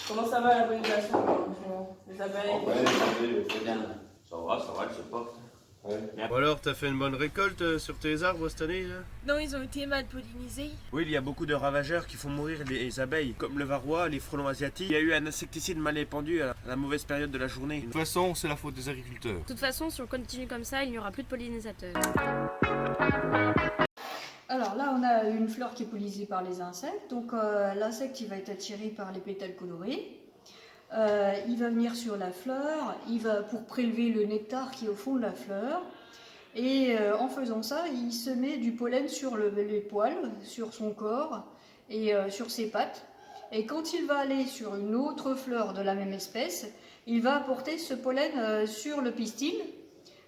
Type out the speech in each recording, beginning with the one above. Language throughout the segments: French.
Comment ça va la pollinisation les abeilles? C'est bien. Ça va, elles se portent. Bon alors, t'as fait une bonne récolte sur tes arbres cette année là? Non, ils ont été mal pollinisés. Oui, il y a beaucoup de ravageurs qui font mourir les abeilles, comme le varroa, les frelons asiatiques. Il y a eu un insecticide mal répandu à la mauvaise période de la journée. De toute façon, c'est la faute des agriculteurs. De toute façon, si on continue comme ça, il n'y aura plus de pollinisateurs. Alors là, on a une fleur qui est pollinisée par les insectes. Donc l'insecte, il va être attiré par les pétales colorés. Il va venir sur la fleur, il va pour prélever le nectar qui est au fond de la fleur. Et en faisant ça, il se met du pollen sur les poils, sur son corps et sur ses pattes. Et quand il va aller sur une autre fleur de la même espèce, il va apporter ce pollen sur le pistil.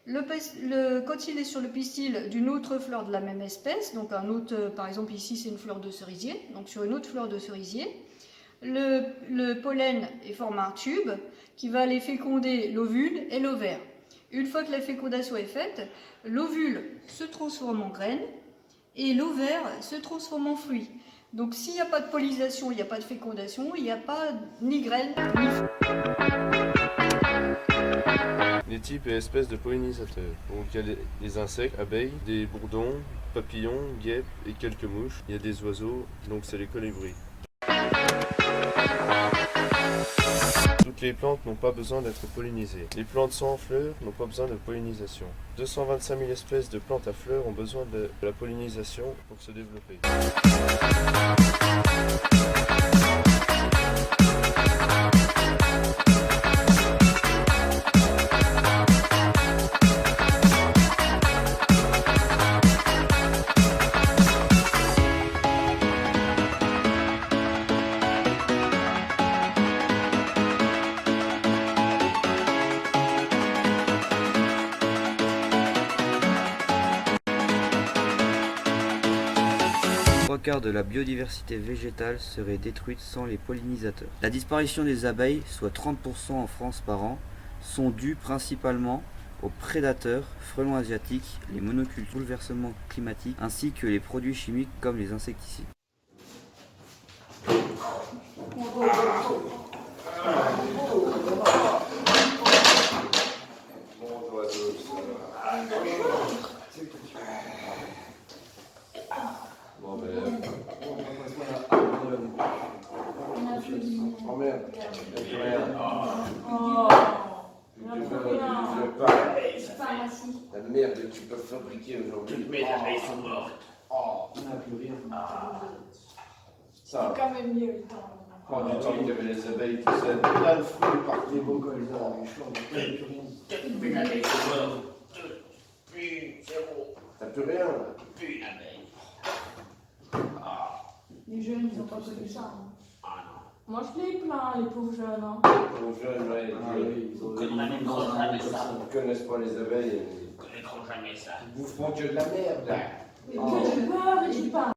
Quand il est sur le pistil d'une autre fleur de la même espèce, donc un autre, par exemple ici c'est une fleur de cerisier, donc sur une autre fleur de cerisier, le pollen forme un tube qui va aller féconder l'ovule et l'ovaire. Une fois que la fécondation est faite, l'ovule se transforme en graine et l'ovaire se transforme en fruit. Donc s'il n'y a pas de pollinisation, il n'y a pas de fécondation, il n'y a pas ni graines ni fruits. Les types et espèces de pollinisateurs. Donc il y a les insectes, abeilles, des bourdons, papillons, guêpes et quelques mouches. Il y a des oiseaux, donc c'est les colibris. Toutes les plantes n'ont pas besoin d'être pollinisées. Les plantes sans fleurs n'ont pas besoin de pollinisation. 225 000 espèces de plantes à fleurs ont besoin de la pollinisation pour se développer. Trois quarts de la biodiversité végétale serait détruite sans les pollinisateurs. La disparition des abeilles, soit 30% en France par an, sont dues principalement aux prédateurs, frelons asiatiques, les monocultures, bouleversements climatiques, ainsi que les produits chimiques comme les insecticides. Oh merde. La merde que tu peux fabriquer aujourd'hui. Toutes mes abeilles sont mortes. Oh, on n'a plus rien. Ça. C'est quand même mieux. Quand du temps, il y avait les abeilles, tout ça, plein de fruits partout. Les beaux cols, on n'a plus rien. Toutes mes abeilles sont mortes. Toutes. Plus zéro. T'as plus rien là. Plus une abeille. Les jeunes, ils n'ont pas connu ça. Hein. Ah non. Moi, je les plains, les pauvres jeunes. Hein. Les jeunes, là, Ils connaîtront jamais ça. ils ne connaissent pas les abeilles. Ils connaîtront jamais ça. Ils boufferont que de la merde là. Et que du beurre et du pain.